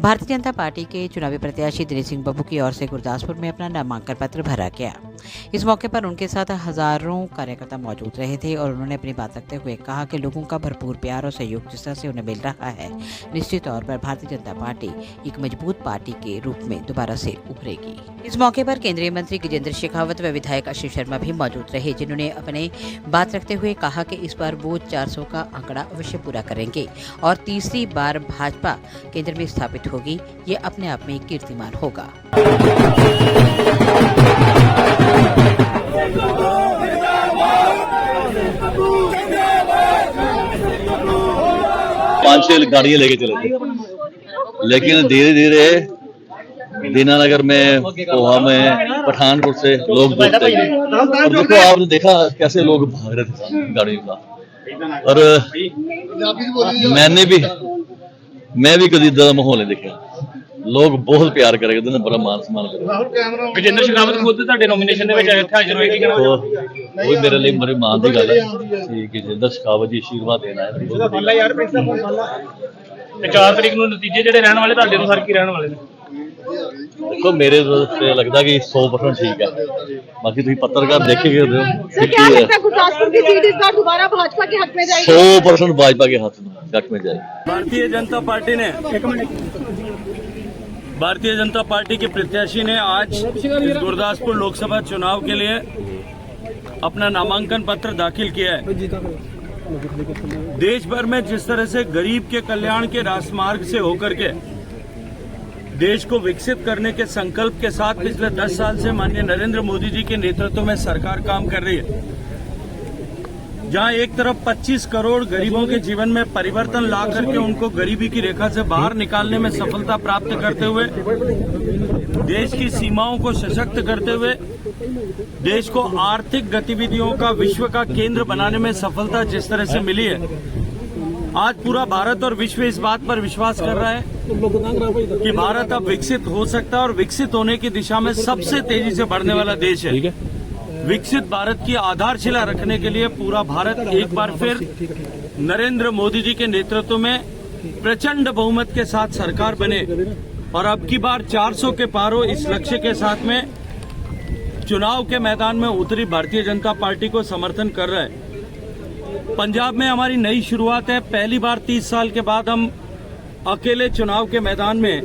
Bharatiya Janata party के चुनावी प्रत्याशी दिनेश सिंह बब्बू की ओर से गुरदासपुर में अपना नामांकन पत्र भरा गया। इस मौके पर उनके साथ हजारों कार्यकर्ता मौजूद रहे थे और उन्होंने अपनी बात रखते हुए कहा कि लोगों का भरपूर प्यार और सहयोग जिस तरह से उन्हें मिल रहा है, निश्चित तौर पर भारतीय जनता पार्टी एक मजबूत पार्टी के रूप में दोबारा से उभरेगी। इस मौके पर केंद्रीय मंत्री गजेंद्र शेखावत व विधायक आशीष शर्मा भी मौजूद रहे, जिन्होंने अपने बात रखते हुए कहा कि इस बार वो 400 का आंकड़ा अवश्य पूरा करेंगे और तीसरी बार भाजपा केंद्र में स्थापित होगी। ये अपने आप में कीर्तिमान होगा। पांच छह गाड़ियां लेके चले थे, लेकिन धीरे धीरे दीनानगर में, पोहा में, पठानकोट से लोग जुटते गए। और देखो, आपने देखा कैसे लोग भाग रहे थे गाड़ियों का। और मैं भी कभी ज्यादा माहौल नहीं देखा। लोग बहुत प्यार करेंगे, बड़ा मान सम्मान करेंगे। गजेंद्र शेखावत खुद ਤੁਹਾਡੇ ਨੋਮੀਨੇਸ਼ਨ ਦੇ ਵਿੱਚ ਇੱਥੇ ਹਾਜ਼ਰ ਹੋਏ, ਕੀ ਕਹਿਣਾ? वो मेरे लिए बड़ी मान की गल है कि गजेंद्र शेखावत जी आशीर्वाद देना है। ਤੇ 4 ਤਰੀਕ ਨੂੰ ਨਤੀਜੇ ਜਿਹੜੇ ਰਹਿਣ ਵਾਲੇ ਤੁਹਾਡੇ ਅਨੁਸਾਰ ਕੀ ਰਹਿਣ ਵਾਲੇ ਨੇ? देखो, मेरे से लगता कि 100% ठीक है। बाकी तुम पत्रकार देखेंगे सर, क्या लगता है गुरदासपुर की सीट इस बार दोबारा भाजपा के हक में जाएगी? 100% भाजपा के हक में जाएगी। भारतीय जनता पार्टी ने भारतीय जनता पार्टी के प्रत्याशी ने आज इस गुरदासपुर लोकसभा चुनाव के लिए अपना नामांकन पत्र दाखिल किया है। देश भर में जिस तरह से गरीब के कल्याण के राजमार्ग से होकर के देश को विकसित करने के संकल्प के साथ पिछले 10 साल से माननीय नरेंद्र मोदी जी के नेतृत्व में सरकार काम कर रही है, जहां एक तरफ 25 करोड़ गरीबों के जीवन में परिवर्तन ला करके उनको गरीबी की रेखा से बाहर निकालने में सफलता प्राप्त करते हुए, देश की सीमाओं को सशक्त करते हुए, देश को आर्थिक गतिविधियों का विश्व का केंद्र बनाने में सफलता जिस तरह से मिली है, आज पूरा भारत और विश्व इस बात पर विश्वास कर रहा है कि भारत अब विकसित हो सकता है और विकसित होने की दिशा में सबसे तेजी से बढ़ने वाला देश है। विकसित भारत की आधारशिला रखने के लिए पूरा भारत एक बार फिर नरेंद्र मोदी जी के नेतृत्व में प्रचंड बहुमत के साथ सरकार बने और अब की बार 400 के पार हो, इस लक्ष्य के साथ में चुनाव के मैदान में उतरी भारतीय जनता पार्टी को समर्थन कर रहा है। पंजाब में हमारी नई शुरुआत है। पहली बार 30 साल के बाद हम अकेले चुनाव के मैदान में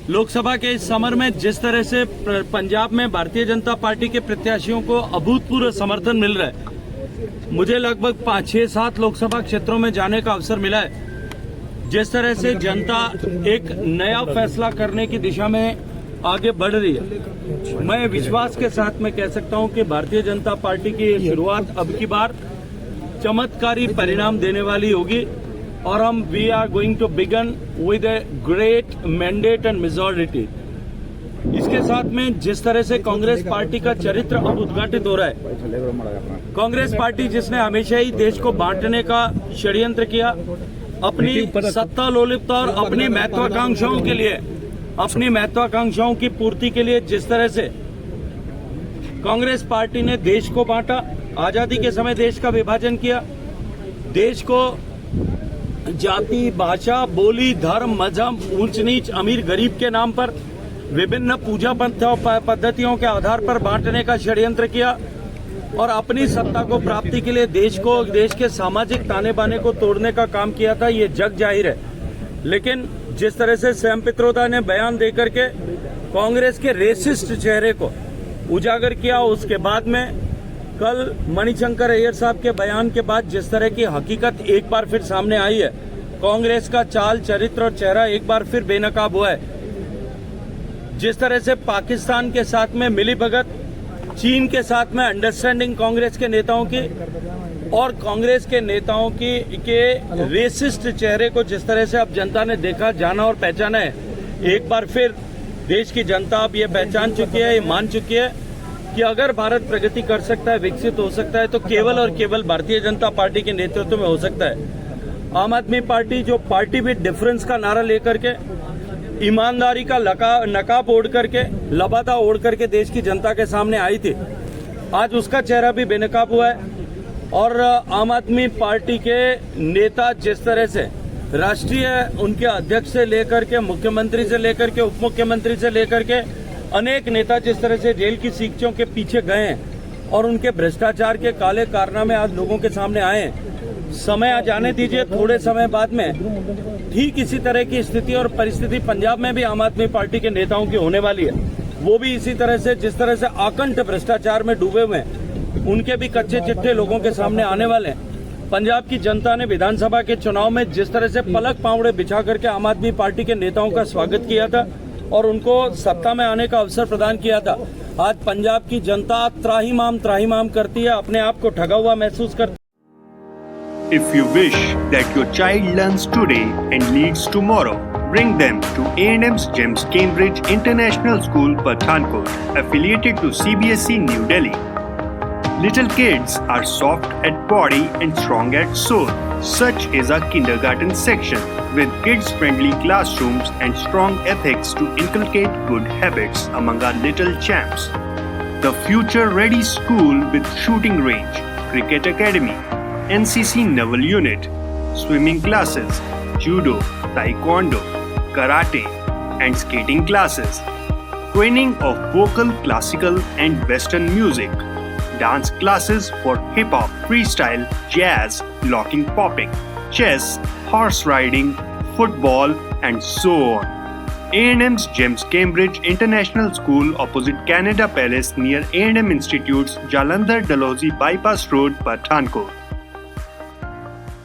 लोकसभा के इस समर में जिस तरह से पंजाब में भारतीय जनता पार्टी के प्रत्याशियों को अभूतपूर्व समर्थन मिल रहा है। मुझे लगभग 5-6-7 लोकसभा क्षेत्रों में जाने का अवसर मिला है। जिस तरह से जनता एक नया फैसला करने की दिशा में आगे बढ़ रही है, मैं विश्वास के साथ में कह सकता हूं कि भारतीय जनता पार्टी की ये शुरुआत अब की बार चमत्कारी परिणाम देने वाली होगी और हम we are going to begin with a great mandate and majority. इसके साथ में जिस तरह से कांग्रेस पार्टी का चरित्र अब उद्घाटित हो रहा है, कांग्रेस पार्टी जिसने हमेशा ही देश को बांटने का षड्यंत्र किया, अपनी सत्ता लोलुपता और अपनी महत्वाकांक्षाओं के लिए, अपनी महत्वाकांक्षाओं की पूर्ति के लिए जिस तरह से कांग्रेस पार्टी ने देश को बांटा, आजादी के समय देश का विभाजन किया, देश को जाति, भाषा, बोली, धर्म, मजहब, ऊंच नीच, अमीर गरीब के नाम पर विभिन्न पूजा पद्धतियों के आधार पर बांटने का षड्यंत्र किया और अपनी सत्ता को प्राप्ति के लिए देश के सामाजिक ताने बाने को तोड़ने का काम किया था, ये जग जाहिर है। लेकिन जिस तरह से सैम पित्रोदा ने बयान देकर के कांग्रेस के रेसिस्ट चेहरे को उजागर किया, उसके बाद में कल मणिशंकर अय्यर साहब के बयान के बाद जिस तरह की हकीकत एक बार फिर सामने आई है, कांग्रेस का चाल, चरित्र और चेहरा एक बार फिर बेनकाब हुआ है। जिस तरह से पाकिस्तान के साथ में मिलीभगत, चीन के साथ में अंडरस्टैंडिंग कांग्रेस के नेताओं की और कांग्रेस के नेताओं के रेसिस्ट चेहरे को जिस तरह से अब जनता ने देखा, जाना और पहचाना है, एक बार फिर देश की जनता अब ये पहचान चुकी है, ये मान चुकी है कि अगर भारत प्रगति कर सकता है, विकसित हो सकता है, तो केवल और केवल भारतीय जनता पार्टी के नेतृत्व में हो सकता है। आम आदमी पार्टी जो पार्टी विद डिफरेंस का नारा लेकर के, ईमानदारी का नकाब ओढ़ करके, लबादा ओढ़ करके देश की जनता के सामने आई थी, आज उसका चेहरा भी बेनकाब हुआ है और आम आदमी पार्टी के नेता जिस तरह से राष्ट्रीय उनके अध्यक्ष से लेकर के मुख्यमंत्री से लेकर के उप मुख्यमंत्री से लेकर के अनेक नेता जिस तरह से जेल की सीखों के पीछे गए हैं और उनके भ्रष्टाचार के काले कारनामे आज लोगों के सामने आए हैं। समय आ जाने दीजिए, थोड़े समय बाद में ठीक इसी तरह की स्थिति और परिस्थिति पंजाब में भी आम आदमी पार्टी के नेताओं की होने वाली है। वो भी इसी तरह से जिस तरह से आकंठ भ्रष्टाचार में डूबे हुए हैं, उनके भी कच्चे चिट्ठे लोगों के सामने आने वाले हैं। पंजाब की जनता ने विधानसभा के चुनाव में जिस तरह से पलक पावड़े बिछा करके आम आदमी पार्टी के नेताओं का स्वागत किया था और उनको सत्ता में आने का अवसर प्रदान किया था, आज पंजाब की जनता त्राहिमाम करती है, अपने आप को ठगा हुआ महसूस करती है। If you wish that your child learns today and leads tomorrow, bring them to A&M's GEMS Cambridge International School, Pathankot, affiliated to CBSE New Delhi. Little kids are soft at body and strong at soul. Such is our kindergarten section with kids-friendly classrooms and strong ethics to inculcate good habits among our little champs. The future-ready school with shooting range, cricket academy, NCC Naval Unit, swimming classes, judo, taekwondo, karate, and skating classes. Training of vocal, classical, and western music. Dance classes for hip-hop, freestyle, jazz, locking popping, chess, horse riding, football, and so on. A&M's GEMS Cambridge International School opposite Canada Palace near A&M Institute's Jalandhar Dalhousie Bypass Road, Pathankot.